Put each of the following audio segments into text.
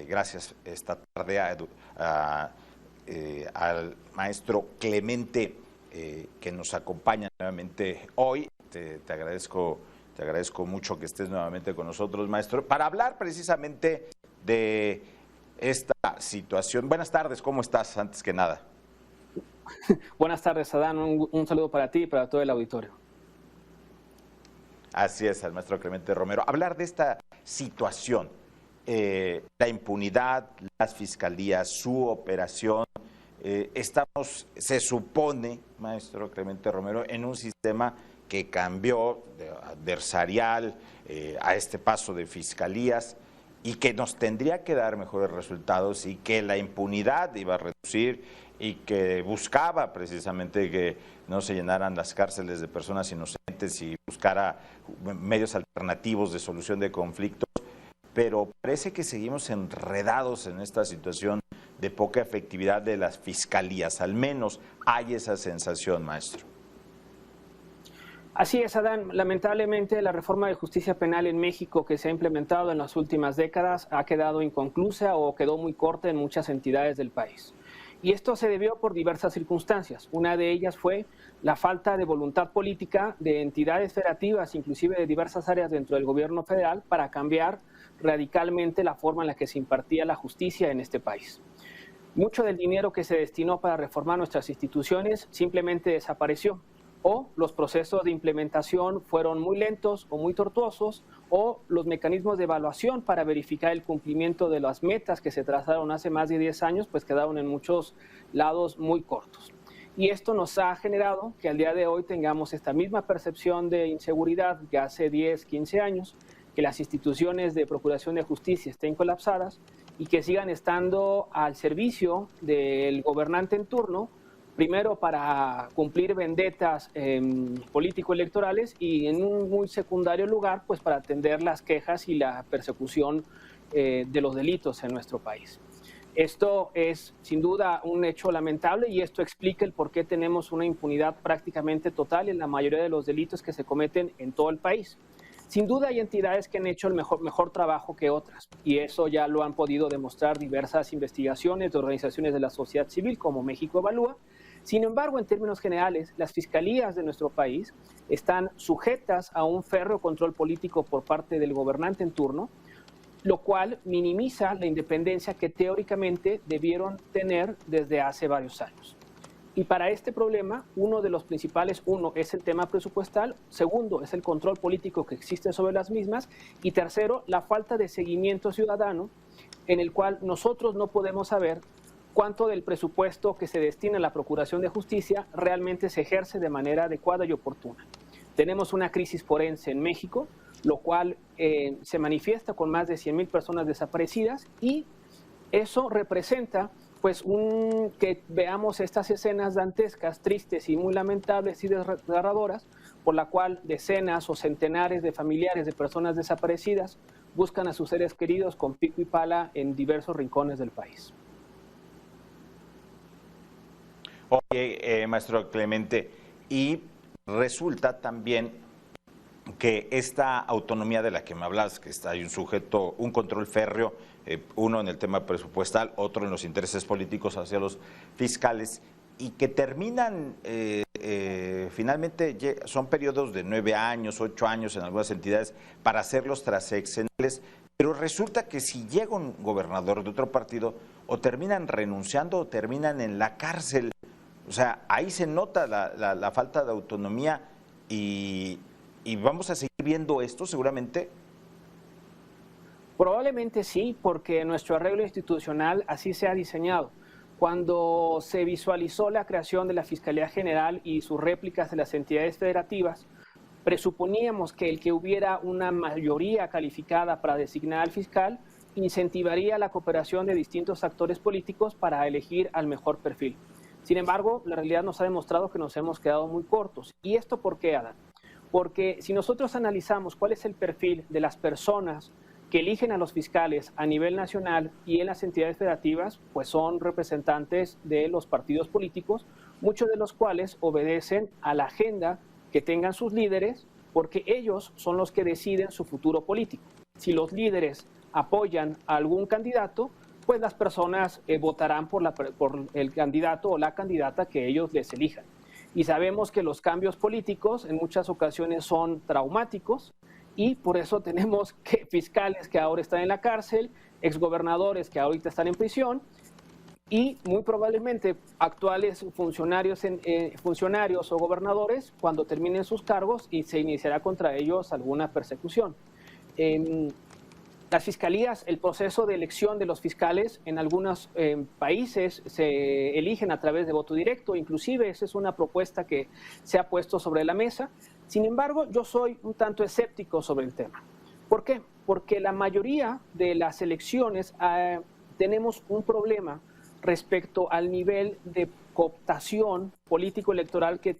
gracias esta tarde al maestro Clemente que nos acompaña nuevamente hoy. Te agradezco mucho que estés nuevamente con nosotros, maestro, para hablar precisamente de esta situación. Buenas tardes, ¿cómo estás? Antes que nada. Buenas tardes, Adán. Un saludo para ti y para todo el auditorio. Así es, al maestro Clemente Romero. Hablar de esta situación, la impunidad, las fiscalías, su operación. Estamos, se supone, maestro Clemente Romero, en un sistema que cambió de adversarial a este paso de fiscalías y que nos tendría que dar mejores resultados y que la impunidad iba a reducir y que buscaba precisamente que no se llenaran las cárceles de personas inocentes y buscara medios alternativos de solución de conflictos, pero parece que seguimos enredados en esta situación de poca efectividad de las fiscalías. Al menos hay esa sensación, maestro. Así es, Adán. Lamentablemente, la reforma de justicia penal en México que se ha implementado en las últimas décadas ha quedado inconclusa o quedó muy corta en muchas entidades del país. Y esto se debió por diversas circunstancias. Una de ellas fue la falta de voluntad política de entidades federativas, inclusive de diversas áreas dentro del gobierno federal, para cambiar radicalmente la forma en la que se impartía la justicia en este país. Mucho del dinero que se destinó para reformar nuestras instituciones simplemente desapareció, o los procesos de implementación fueron muy lentos o muy tortuosos, o los mecanismos de evaluación para verificar el cumplimiento de las metas que se trazaron hace más de 10 años, pues quedaron en muchos lados muy cortos. Y esto nos ha generado que al día de hoy tengamos esta misma percepción de inseguridad que hace 10, 15 años, que las instituciones de procuración de justicia estén colapsadas y que sigan estando al servicio del gobernante en turno, primero para cumplir vendetas político-electorales y en un muy secundario lugar, pues para atender las quejas y la persecución de los delitos en nuestro país. Esto es sin duda un hecho lamentable y esto explica el por qué tenemos una impunidad prácticamente total en la mayoría de los delitos que se cometen en todo el país. Sin duda hay entidades que han hecho el mejor trabajo que otras y eso ya lo han podido demostrar diversas investigaciones de organizaciones de la sociedad civil como México Evalúa. Sin embargo, en términos generales, las fiscalías de nuestro país están sujetas a un férreo control político por parte del gobernante en turno, lo cual minimiza la independencia que teóricamente debieron tener desde hace varios años. Y para este problema, uno de los principales, es el tema presupuestal, segundo es el control político que existe sobre las mismas y tercero, la falta de seguimiento ciudadano en el cual nosotros no podemos saber cuánto del presupuesto que se destina a la Procuración de Justicia realmente se ejerce de manera adecuada y oportuna. Tenemos una crisis forense en México, lo cual se manifiesta con más de 100,000 personas desaparecidas y eso representa pues que veamos estas escenas dantescas, tristes y muy lamentables y desgarradoras, por la cual decenas o centenares de familiares de personas desaparecidas buscan a sus seres queridos con pico y pala en diversos rincones del país. Oye, maestro Clemente, y resulta también que esta autonomía de la que me hablas, que está hay un sujeto, un control férreo, uno en el tema presupuestal, otro en los intereses políticos hacia los fiscales, y que terminan, finalmente son periodos de 9 años, 8 años en algunas entidades para hacerlos transeccionales, pero resulta que si llega un gobernador de otro partido, o terminan renunciando o terminan en la cárcel. O sea, ahí se nota la falta de autonomía y vamos a seguir viendo esto seguramente. Probablemente sí, porque nuestro arreglo institucional así se ha diseñado. Cuando se visualizó la creación de la Fiscalía General y sus réplicas de las entidades federativas, presuponíamos que el que hubiera una mayoría calificada para designar al fiscal incentivaría la cooperación de distintos actores políticos para elegir al mejor perfil. Sin embargo, la realidad nos ha demostrado que nos hemos quedado muy cortos. ¿Y esto por qué, Adán? Porque si nosotros analizamos cuál es el perfil de las personas que eligen a los fiscales a nivel nacional y en las entidades federativas, pues son representantes de los partidos políticos, muchos de los cuales obedecen a la agenda que tengan sus líderes, porque ellos son los que deciden su futuro político. Si los líderes apoyan a algún candidato, pues las personas votarán por el candidato o la candidata que ellos les elijan. Y sabemos que los cambios políticos en muchas ocasiones son traumáticos y por eso tenemos que fiscales que ahora están en la cárcel, exgobernadores que ahorita están en prisión y muy probablemente actuales funcionarios o gobernadores cuando terminen sus cargos y se iniciará contra ellos alguna persecución. Las fiscalías, el proceso de elección de los fiscales en algunos países se eligen a través de voto directo, inclusive esa es una propuesta que se ha puesto sobre la mesa. Sin embargo, yo soy un tanto escéptico sobre el tema. ¿Por qué? Porque la mayoría de las elecciones tenemos un problema respecto al nivel de cooptación político-electoral que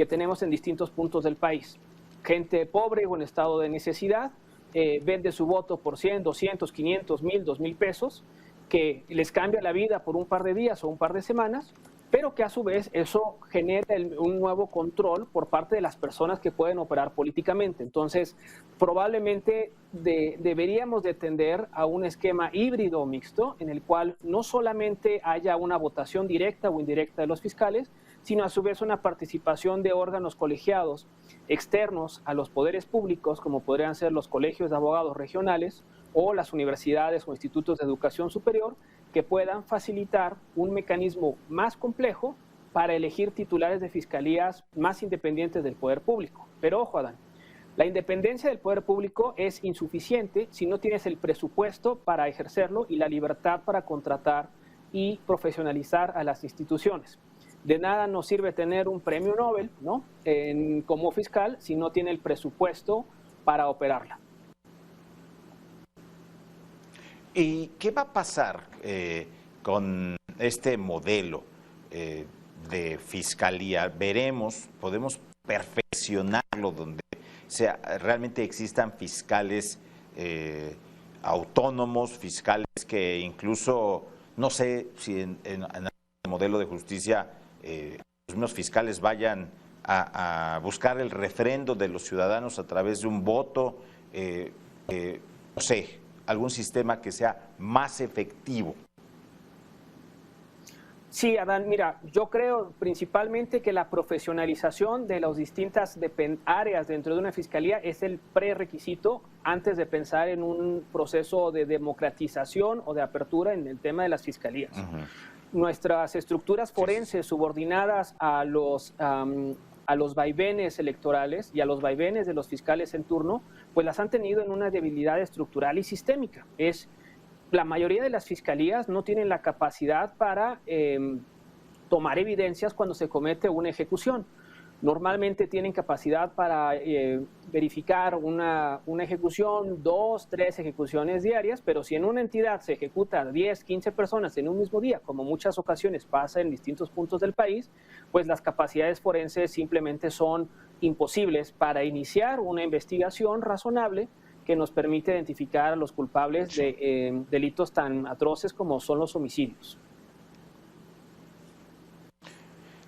tenemos en distintos puntos del país. Gente pobre o en estado de necesidad vende su voto por 100, 200, 500, 1000, 2000 pesos, que les cambia la vida por un par de días o un par de semanas, pero que a su vez eso genera un nuevo control por parte de las personas que pueden operar políticamente. Entonces, probablemente deberíamos de tender a un esquema híbrido mixto en el cual no solamente haya una votación directa o indirecta de los fiscales, sino a su vez una participación de órganos colegiados externos a los poderes públicos, como podrían ser los colegios de abogados regionales o las universidades o institutos de educación superior, que puedan facilitar un mecanismo más complejo para elegir titulares de fiscalías más independientes del poder público. Pero ojo, Adán, la independencia del poder público es insuficiente si no tienes el presupuesto para ejercerlo y la libertad para contratar y profesionalizar a las instituciones. De nada nos sirve tener un premio Nobel, ¿no? Como fiscal si no tiene el presupuesto para operarla. ¿Y qué va a pasar con este modelo de fiscalía? Veremos, podemos perfeccionarlo donde realmente existan fiscales autónomos, fiscales que incluso, no sé si en el modelo de justicia los mismos fiscales vayan a buscar el refrendo de los ciudadanos a través de un voto, no sé, algún sistema que sea más efectivo. Sí, Adán, mira, yo creo principalmente que la profesionalización de las distintas áreas dentro de una fiscalía es el prerequisito antes de pensar en un proceso de democratización o de apertura en el tema de las fiscalías. Nuestras estructuras forenses subordinadas a los vaivenes electorales y a los vaivenes de los fiscales en turno, pues las han tenido en una debilidad estructural y sistémica. La mayoría de las fiscalías no tienen la capacidad para tomar evidencias cuando se comete una ejecución. Normalmente tienen capacidad para verificar una ejecución, 2, 3 ejecuciones diarias, pero si en una entidad se ejecuta 10, 15 personas en un mismo día, como muchas ocasiones pasa en distintos puntos del país, pues las capacidades forenses simplemente son imposibles para iniciar una investigación razonable que nos permite identificar a los culpables de delitos tan atroces como son los homicidios.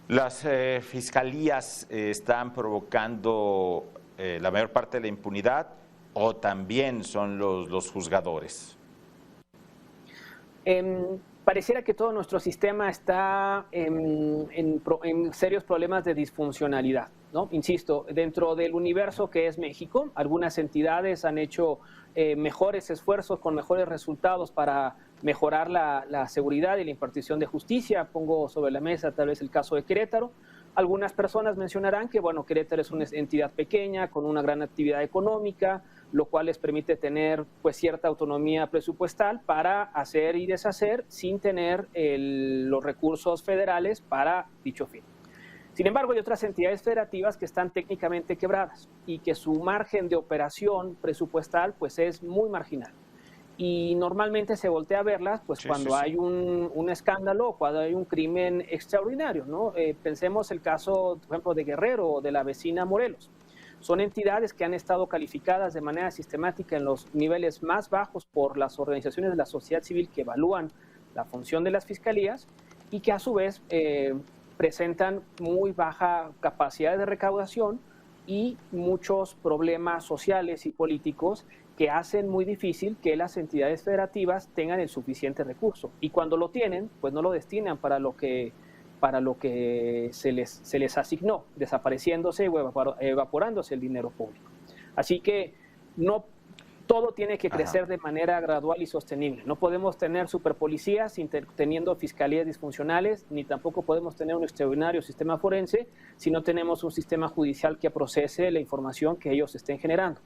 Las fiscalías están provocando la mayor parte de la impunidad, o también son los juzgadores. Pareciera que todo nuestro sistema está en serios problemas de disfuncionalidad, ¿no? Insisto, dentro del universo que es México, algunas entidades han hecho mejores esfuerzos con mejores resultados para mejorar la seguridad y la impartición de justicia. Pongo sobre la mesa tal vez el caso de Querétaro. Algunas personas mencionarán que, bueno, Querétaro es una entidad pequeña con una gran actividad económica, lo cual les permite tener pues cierta autonomía presupuestal para hacer y deshacer sin tener los recursos federales para dicho fin. Sin embargo, hay otras entidades federativas que están técnicamente quebradas y que su margen de operación presupuestal pues es muy marginal. Y normalmente se voltea a verlas pues cuando hay un escándalo o cuando hay un crimen extraordinario, ¿no? Pensemos el caso, por ejemplo, de Guerrero o de la vecina Morelos. Son entidades que han estado calificadas de manera sistemática en los niveles más bajos por las organizaciones de la sociedad civil que evalúan la función de las fiscalías y que a su vez presentan muy baja capacidad de recaudación y muchos problemas sociales y políticos que hacen muy difícil que las entidades federativas tengan el suficiente recurso. Y cuando lo tienen, pues no lo destinan para lo que se les asignó, desapareciéndose o evaporándose el dinero público. Así que no todo tiene que crecer de manera gradual y sostenible. No podemos tener superpolicías teniendo fiscalías disfuncionales, ni tampoco podemos tener un extraordinario sistema forense si no tenemos un sistema judicial que procese la información que ellos estén generando.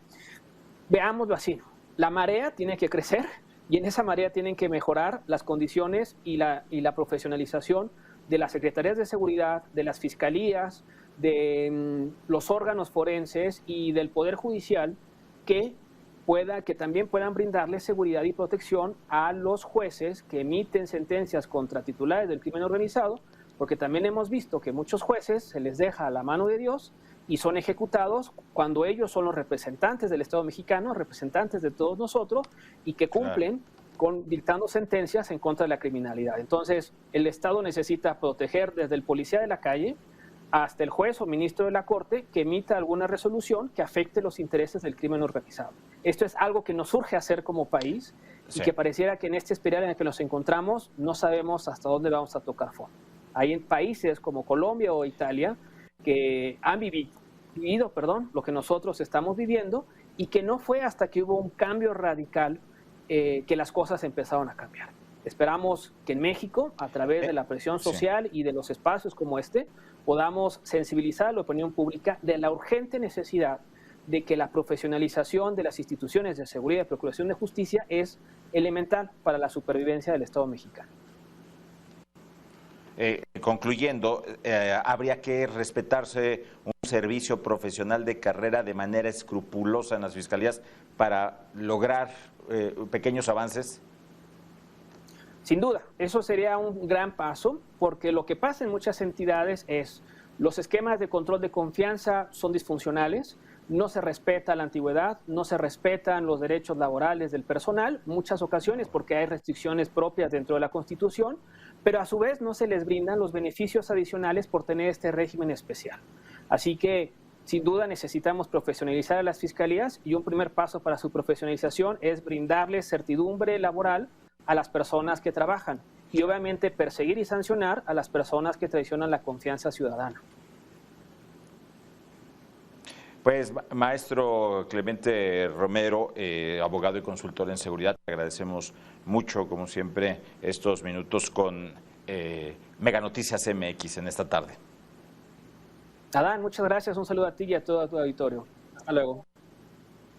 Veámoslo así, la marea tiene que crecer y en esa marea tienen que mejorar las condiciones y la profesionalización de las secretarías de seguridad, de las fiscalías, de los órganos forenses y del Poder Judicial que también puedan brindarle seguridad y protección a los jueces que emiten sentencias contra titulares del crimen organizado, porque también hemos visto que muchos jueces se les deja a la mano de Dios y son ejecutados cuando ellos son los representantes del Estado mexicano, representantes de todos nosotros, y que cumplen dictando sentencias en contra de la criminalidad. Entonces, el Estado necesita proteger desde el policía de la calle hasta el juez o ministro de la Corte que emita alguna resolución que afecte los intereses del crimen organizado. Esto es algo que nos urge hacer como país y que pareciera que en este espiral en el que nos encontramos no sabemos hasta dónde vamos a tocar fondo. Hay países como Colombia o Italia que han vivido lo que nosotros estamos viviendo y que no fue hasta que hubo un cambio radical que las cosas empezaron a cambiar. Esperamos que en México, a través de la presión social y de los espacios como este, podamos sensibilizar a la opinión pública de la urgente necesidad de que la profesionalización de las instituciones de seguridad y procuración de justicia es elemental para la supervivencia del Estado mexicano. Concluyendo, habría que respetarse un servicio profesional de carrera de manera escrupulosa en las fiscalías para lograr pequeños avances. Sin duda, eso sería un gran paso, porque lo que pasa en muchas entidades es los esquemas de control de confianza son disfuncionales, no se respeta la antigüedad, no se respetan los derechos laborales del personal, muchas ocasiones porque hay restricciones propias dentro de la Constitución, pero a su vez no se les brindan los beneficios adicionales por tener este régimen especial. Así que, sin duda, necesitamos profesionalizar a las fiscalías y un primer paso para su profesionalización es brindarles certidumbre laboral a las personas que trabajan y obviamente perseguir y sancionar a las personas que traicionan la confianza ciudadana. Pues, maestro Clemente Romero, abogado y consultor en seguridad, te agradecemos mucho, como siempre, estos minutos con Mega Noticias MX en esta tarde. Adán, muchas gracias, un saludo a ti y a todo tu auditorio. Hasta luego.